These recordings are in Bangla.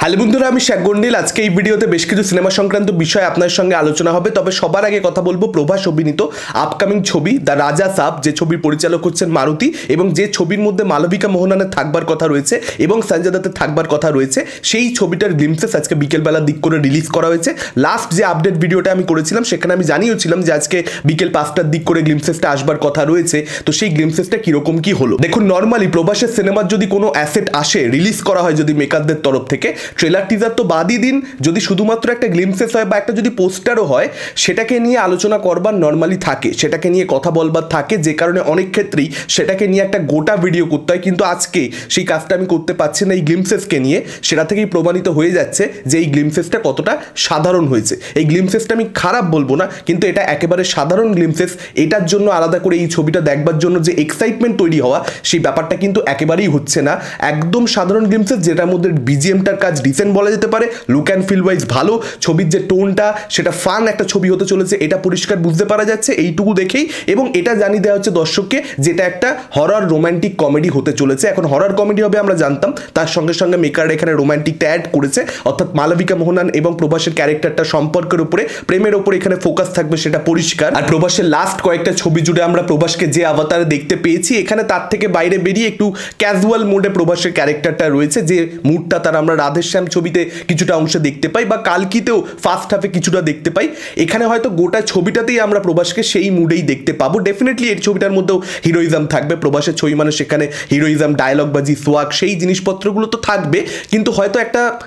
হ্যালো বন্ধুরা, আমি শেখ গন্ডিল। আজকে এই ভিডিওতে বেশ কিছু সিনেমা সংক্রান্ত বিষয় আপনার সঙ্গে আলোচনা হবে। তবে সবার আগে কথা বলবো প্রভাস অভিনীত আপকামিং ছবি দ্য রাজা সাব, যে ছবির পরিচালক হচ্ছেন মারুতি এবং যে ছবির মধ্যে মালবিকা মোহনানের থাকবার কথা রয়েছে এবং সঞ্জয় দত্তের থাকবার কথা রয়েছে, সেই ছবিটার গ্লিমসেস আজকে বিকেলবেলার দিক করে রিলিজ করা হয়েছে। লাস্ট যে আপডেট ভিডিওটা আমি করেছিলাম সেখানে আমি জানিয়েছিলাম যে আজকে বিকেল 5টার দিক করে গ্লিমসেসটা আসবার কথা রয়েছে। তো সেই গ্লিমসেসটা কিরকম কি হলো দেখুন। নর্মালি প্রভাসের সিনেমার যদি কোনো অ্যাসেট আসে, রিলিজ করা হয় যদি মেকারদের তরফ থেকে, ট্রেলার টিজার তো বাদই দিন, যদি শুধুমাত্র একটা গ্লিমসেস হয় বা একটা যদি পোস্টারও হয়, সেটাকে নিয়ে আলোচনা করবার নর্মালি থাকে, সেটাকে নিয়ে কথা বলবার থাকে, যে কারণে অনেক ক্ষেত্রেই সেটাকে নিয়ে একটা গোটা ভিডিও করতে হয়। কিন্তু আজকে সেই কাজটা আমি করতে পারছি না এই গ্লিমসেসকে নিয়ে। সেটা থেকেই প্রমাণিত হয়ে যাচ্ছে যে এই গ্লিমসেসটা কতটা সাধারণ হয়েছে। এই গ্লিমসেসটা আমি খারাপ বলবো না, কিন্তু এটা একেবারে সাধারণ গ্লিমসেস। এটার জন্য আলাদা করে এই ছবিটা দেখবার জন্য যে এক্সাইটমেন্ট তৈরি হওয়া, সেই ব্যাপারটা কিন্তু একেবারেই হচ্ছে না। একদম সাধারণ গ্লিমসেস, যেটার মধ্যে বিজিএমটার কাজ ডিসেন্ট বলা যেতে পারে, লুক অ্যান্ড ফিল ওয়াইজ ভালো, ছবির যে টোনটা সেটা ফান একটা ছবি হতে চলেছে এটা পরিষ্কার বুঝতে পারা যাচ্ছে এইটুকু দেখেই। এবং এটা জানিয়ে দেওয়া হচ্ছে দর্শককে যেটা একটা হরর রোম্যান্টিক কমেডি হতে চলেছে। এখন হরর কমেডি হবে আমরা জানতাম, তার সঙ্গে সঙ্গে মেকাররা এখানে রোম্যান্টিকটা অ্যাড করেছে, অর্থাৎ মালবিকা মোহনান এবং প্রভাসের ক্যারেক্টারটা সম্পর্কের উপরে, প্রেমের উপরে এখানে ফোকাস থাকবে, সেটা পরিষ্কার। আর প্রভাসের লাস্ট কয়েকটা ছবি জুড়ে আমরা প্রভাসকে যে আভাতারে দেখতে পেয়েছি, এখানে তার থেকে বাইরে বেরিয়ে একটু ক্যাজুয়াল মোডে প্রভাসের ক্যারেক্টারটা রয়েছে, যে মুডটা তার আমরা রাধেশ্যাম ছবিতে কিছুটা অংশে দেখতে পাই বা কালকিতেও ফার্স্ট হাফে কিছুটা দেখতে পাই। এখানে হয়তো গোটা ছবিটাতেই আমরা প্রভাসকে সেই মুডেই দেখতে পাবো। ডেফিনেটলি এই ছবিটার মধ্যেও হিরোইজম থাকবে, প্রভাসের ছবি মানে সেখানে হিরোইজম, ডায়লগবাজি, সোয়াগ, সেই জিনিসপত্রগুলো তো থাকবে, কিন্তু হয়তো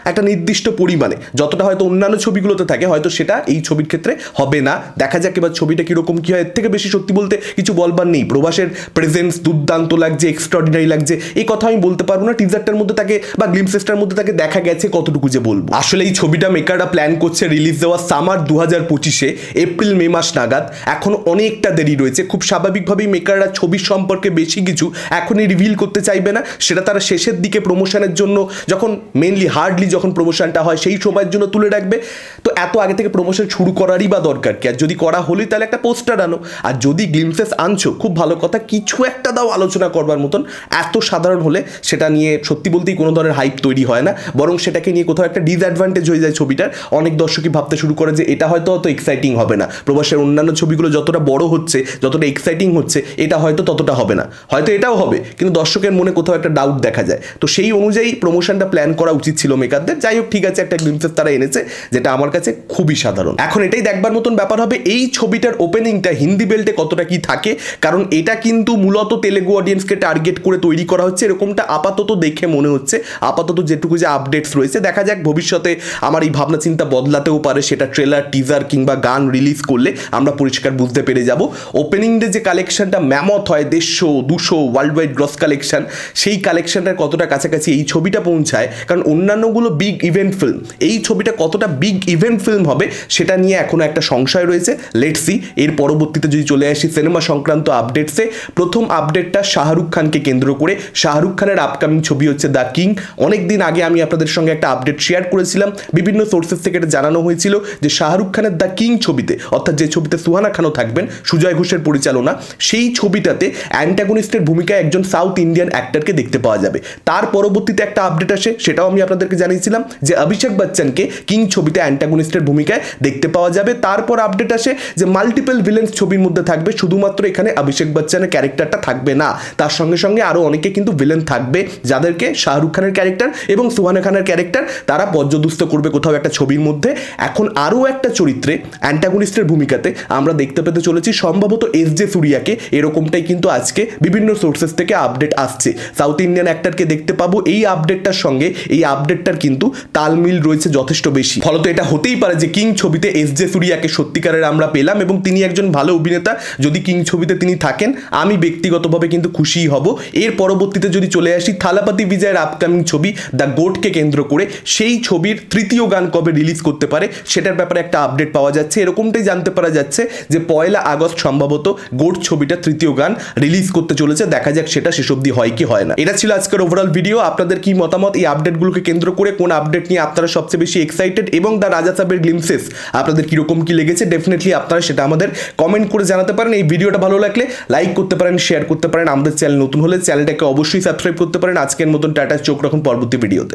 একটা নির্দিষ্ট পরিমাণে, যতটা হয়তো অন্যান্য ছবিগুলোতে থাকে হয়তো সেটা এই ছবির ক্ষেত্রে হবে না। দেখা যাক এবার ছবিটা কিরকম কি হয়। এর থেকে বেশি সত্যি বলতে কিছু বলবার নেই। প্রভাসের প্রেজেন্স দুর্দান্ত লাগছে, এক্সট্রাঅর্ডিনারি লাগছে, এই কথা আমি বলতে পারবো না। টিজারটার মধ্যে তাকে বা গ্লিমসেসটার মধ্যে তাকে দেখা গেছে, কতটুকু যে বলবো। আসলে এই ছবিটা মেকাররা প্ল্যান করছে রিলিজ দেওয়া সামার 2025-এ, এপ্রিল মে মাস নাগাদ। এখন অনেকটা দেরি রয়েছে। খুব স্বাভাবিকভাবেই মেকাররা ছবির সম্পর্কে বেশি কিছু এখনই রিভিল করতে চাইবে না, সেটা তারা শেষের দিকে প্রমোশনের জন্য, যখন মেনলি হার্ডলি যখন প্রমোশনটা হয় সেই সময়ের জন্য তুলে রাখবে। তো এত আগে থেকে প্রমোশন শুরু করারই বা দরকার কি? আর যদি করা হলেই তাহলে একটা পোস্টার আনো। আর যদি গ্লিমসেস আনছো খুব ভালো কথা, কিছু একটা দাও আলোচনা করবার মতন। এত সাধারণ হলে সেটা নিয়ে সত্যি বলতেই কোনো ধরনের হাইপ তৈরি হয় না, বরং সেটাকে নিয়ে কোথাও একটা ডিসঅ্যাডভান্টেজ হয়ে যায় ছবিটার। অনেক দর্শকই ভাবতে শুরু করে যে এটা হয়তো অত এক্সাইটিং হবে না, প্রভাসের অন্যান্য ছবিগুলো যতটা বড় হচ্ছে, যতটা এক্সাইটিং হচ্ছে, এটা হয়তো ততটা হবে না। হয়তো এটাও হবে, কিন্তু দর্শকের মনে কোথাও একটা ডাউট দেখা যায়। তো সেই অনুযায়ী প্রমোশনটা প্ল্যান করা উচিত ছিল মেকারদের। যাই হোক, ঠিক আছে, একটা গ্লিমসেস তারা এনেছে, যেটা আমার কাছে খুবই সাধারণ। এখন এটাই দেখবার মতন ব্যাপার হবে এই ছবিটার ওপেনিংটা হিন্দি বেল্টে কতটা কি থাকে, কারণ এটা কিন্তু মূলত তেলেগু অডিয়েন্সকে টার্গেট করে তৈরি করা হচ্ছে, এরকমটা আপাতত দেখে মনে হচ্ছে। আপাতত যেটুকু যে আপডেটস রয়েছে, দেখা যাক ভবিষ্যতে আমার এই ভাবনা চিন্তা বদলাতেও পারে, সেটা ট্রেলার, টিজার কিংবা গান রিলিজ করলে আমরা পরিষ্কার বুঝতে পেরে যাব। ওপেনিং ডে যে কালেকশনটা ম্যামথ হয়, 150, 200 ওয়ার্ল্ড ওয়াইড গ্রস কালেকশন, সেই কালেকশনটার কতটা কাছাকাছি এই ছবিটা পৌঁছায়, কারণ অন্যান্যগুলো বিগ ইভেন্ট ফিল্ম, এই ছবিটা কতটা বিগ ইভেন্ট ফিল্ম হবে সেটা নিয়ে এখনো একটা সংশয় রয়েছে। Let's see. এর পরবর্তীতে যদি চলে আসি সিনেমা সংক্রান্ত আপডেটসে, প্রথম আপডেটটা শাহরুখ খানকে কেন্দ্র করে। শাহরুখ খানের আপকামিং ছবি হচ্ছে দ্য কিং। অনেকদিন আগে আমি আপনাদের সঙ্গে একটা আপডেট শেয়ার করেছিলাম, বিভিন্ন সোর্সেস থেকে এটা জানানো হয়েছিল যে শাহরুখ খানের দ্য কিং ছবিতে, অর্থাৎ যে ছবিতে সুহানা খানও থাকবেন, সুজয় ঘোষের পরিচালনা, সেই ছবিটাতে অ্যান্টাগনিস্টের ভূমিকায় একজন সাউথ ইন্ডিয়ান অ্যাক্টরকে দেখতে পাওয়া যাবে। তার পরবর্তীতে একটা আপডেট আসে, সেটাও আমি আপনাদেরকে জানিয়েছিলাম যে অভিষেক বচ্চনকে কিং ছবিতে অ্যান্টাগনিস্টের ভূমিকায় দেখতে পাওয়া যাবে। তারপর আপডেট আসে যে মাল্টিপল ভিলেন্স ছবির মধ্যে থাকবে, শুধুমাত্র এখানে অভিষেক বচ্চনের ক্যারেক্টারটা থাকবে না, তার সঙ্গে সঙ্গে আরও অনেকে কিন্তু ভিলেন থাকবে, যাদেরকে শাহরুখ খানের ক্যারেক্টার এবং সুহানা খানের ক্যারেক্টার তারা পর্যদুস্ত করবে কোথাও একটা ছবির মধ্যে। এখন আরও একটা চরিত্রে অ্যান্টাগনিস্টের ভূমিকাতে আমরা দেখতে পেতে চলেছি সম্ভবত এস.জে. সূর্যাকে। এরকমটাই কিন্তু আজকে বিভিন্ন সোর্সেস থেকে আপডেট আসছে, সাউথ ইন্ডিয়ান অ্যাক্টরকে দেখতে পাবো। এই আপডেটটার সঙ্গে এই আপডেটটার কিন্তু তালমিল রয়েছে যথেষ্ট বেশি। ফলত এটা হতেই পারে যে কিং ছবিতে এস.জে. সূর্যাকে সত্যিকারের আমরা পেলাম এবং তিনি একজন ভালো অভিনেতা। যদি কিং ছবিতে তিনি থাকেন, আমি ব্যক্তিগতভাবে কিন্তু খুশিই হব। এর পরবর্তীতে যদি চলে আসি থালাপতি বিজয়ের আপকামিং ছবি দ্য গোটকে কেন্দ্র করে, সেই ছবির তৃতীয় গান কবে রিলিজ করতে পারে সেটার ব্যাপারে একটা আপডেট পাওয়া যাচ্ছে। এরকমটাই জানতে পারা যাচ্ছে যে 1 আগস্ট সম্ভবত গোট ছবিটা তৃতীয় গান রিলিজ করতে চলেছে। দেখা যাক সেটা শেষ অবধি হয় কি হয় না। এটা ছিল আজকের ওভারঅল ভিডিও। আপনাদের কি মতামত এই আপডেটগুলোকে কেন্দ্র করে? কোন আপডেট নিয়ে আপনারা সবচেয়ে বেশি এক্সাইটেড এবং দ্য রাজা সাবের গ্লিমসেস আপনাদের কিরকম কি লেগেছে? ডেফিনেটলি আপনারা সেটা আমাদের কমেন্ট করে জানাতে পারেন। এই ভিডিওটা ভালো লাগলে লাইক করতে পারেন, শেয়ার করতে পারেন। আমাদের চ্যানেল নতুন হলে চ্যানেলটাকে অবশ্যই সাবস্ক্রাইব করতে পারেন। আজকের মতন টাটা, চোখ রাখুন পরবর্তী ভিডিওতে।